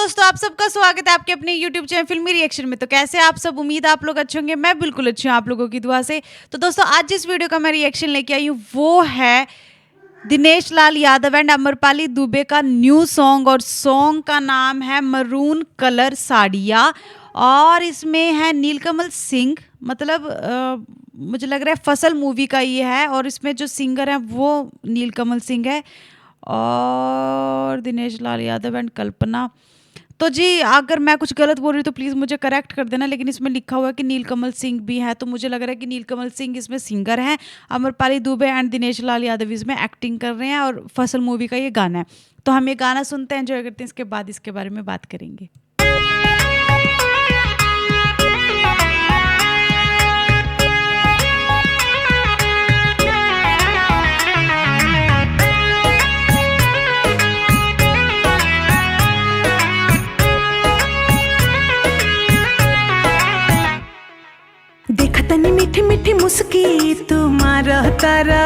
दोस्तों, आप सबका स्वागत है आपके अपने YouTube चैनल फिल्मी रिएक्शन में। तो कैसे आप सब, उम्मीद है आप लोग अच्छे होंगे। मैं बिल्कुल अच्छी हूँ आप लोगों की दुआ से। तो दोस्तों, आज जिस वीडियो का मैं रिएक्शन लेके आई हूँ वो है दिनेश लाल यादव एंड अमरपाली दुबे का न्यू सॉन्ग, और सॉन्ग का नाम है मरून कलर साड़िया। और इसमें है नीलकमल सिंह, मतलब मुझे लग रहा है फसल मूवी का ये है, और इसमें जो सिंगर है वो नीलकमल सिंह है और दिनेश लाल यादव एंड कल्पना। तो जी, अगर मैं कुछ गलत बोल रही हूँ तो प्लीज़ मुझे करेक्ट कर देना, लेकिन इसमें लिखा हुआ है कि नीलकमल सिंह भी है, तो मुझे लग रहा है कि नीलकमल सिंह इसमें सिंगर हैं, अमरपाली दुबे एंड दिनेश लाल यादव इसमें एक्टिंग कर रहे हैं, और फसल मूवी का ये गाना है। तो हम ये गाना सुनते हैं, एंजॉय करते हैं, इसके बाद इसके बारे में बात करेंगे। तनी मीठी मीठी मुस्की तुम्हारा तारा,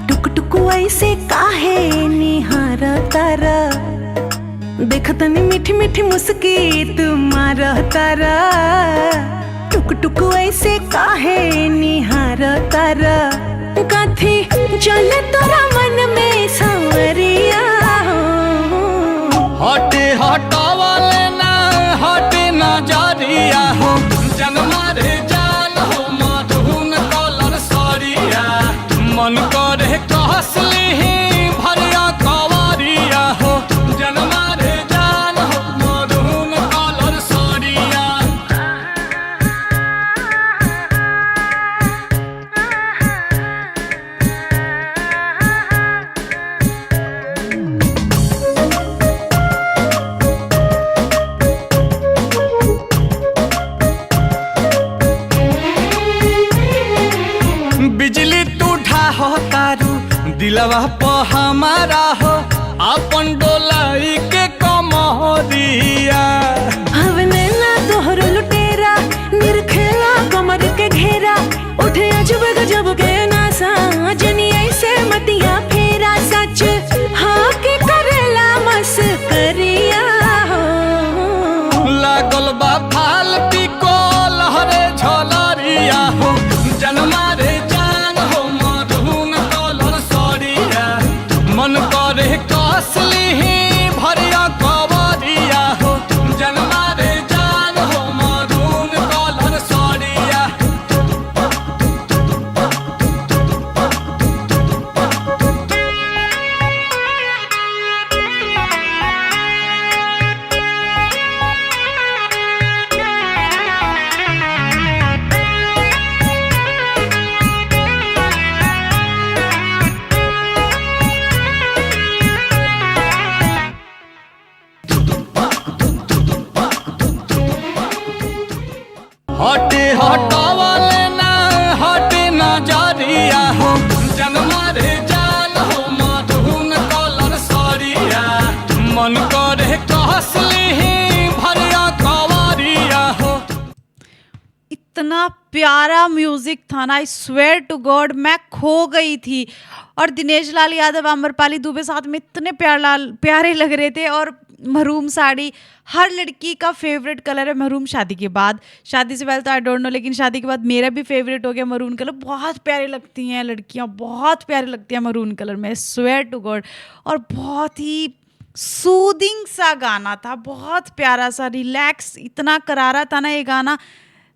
टुक टुक ऐसे काहे निहार तारा। देख तनी मीठी मीठी मुस्की तुम्हारा तारा, टुक टुक ऐसे काहे निहार तारा। काथी चले तोरा मन में सांवरिया, हटे हटावा लेना हटे ना जारिया हो जन्मा रे मन करे कहसली भरिया कवारिया हो जन्मा रे जान हो मरून कलर साड़िया। बिजली हो तारू दिलवा प हमारा हो अपन डोलाई के कमरिया। हवने ना तोहर लुटेरा निरखेला कमर के घेरा, उठे अजब गजब के नासा जनी ऐसे मतिया फेरा। सच हाँ के करेला मस्करिया हो, लागल बा फाल पिको लहरे झलरिया हो जन्मा रे मन करे कसली भरिया कवरिया हो जन्मा रे जान हो मरून कलर साड़िया। हटे हटावा लेना हटे ना जारिया हो जन्मा रे जान हो मरून कलर साड़िया। मन करे कहसली भरिया कवारिया हो। इतना प्यारा म्यूजिक था ना, आई स्वेयर टू गॉड, मैं खो गई थी। और दिनेश लाल यादव अमरपाली दुबे साथ में इतने प्यारे लग रहे थे। और महरूम साड़ी हर लड़की का फेवरेट कलर है, महरूम शादी के बाद। शादी से पहले तो आई डोंट नो, लेकिन शादी के बाद मेरा भी फेवरेट हो गया मरून कलर। बहुत प्यारी लगती हैं लड़कियां, बहुत प्यारी लगती हैं मरून कलर में, स्वेयर टू गॉड। और बहुत ही सूदिंग सा गाना था, बहुत प्यारा सा, रिलैक्स, इतना करारा था ना ये गाना,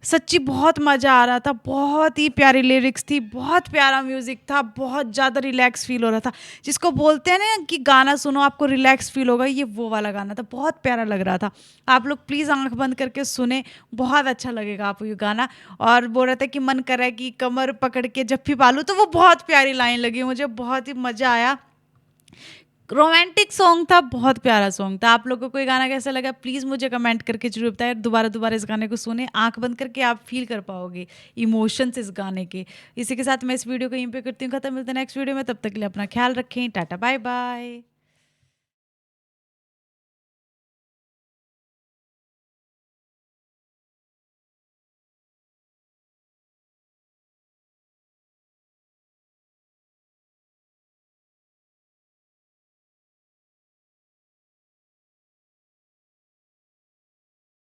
सच्ची बहुत मज़ा आ रहा था। बहुत ही प्यारी लिरिक्स थी, बहुत प्यारा म्यूज़िक था, बहुत ज़्यादा रिलैक्स फील हो रहा था। जिसको बोलते हैं ना कि गाना सुनो आपको रिलैक्स फील होगा, ये वो वाला गाना था, बहुत प्यारा लग रहा था। आप लोग प्लीज़ आंख बंद करके सुने, बहुत अच्छा लगेगा आपको ये गाना। और बोल रहा था कि मन कर रहा है कि कमर पकड़ के जप्फी पालूं, तो वो बहुत प्यारी लाइन लगी मुझे, बहुत ही मज़ा आया। रोमांटिक सॉन्ग था, बहुत प्यारा सॉन्ग था। आप लोगों को ये गाना कैसा लगा प्लीज़ मुझे कमेंट करके जरूर बताएं। दोबारा इस गाने को सुने, आंख बंद करके आप फील कर पाओगे इमोशंस इस गाने के। इसी के साथ मैं इस वीडियो को यहीं पे करती हूँ खत्म। मिलते हैं नेक्स्ट वीडियो में, तब तक के लिए अपना ख्याल रखें। Tata bye by.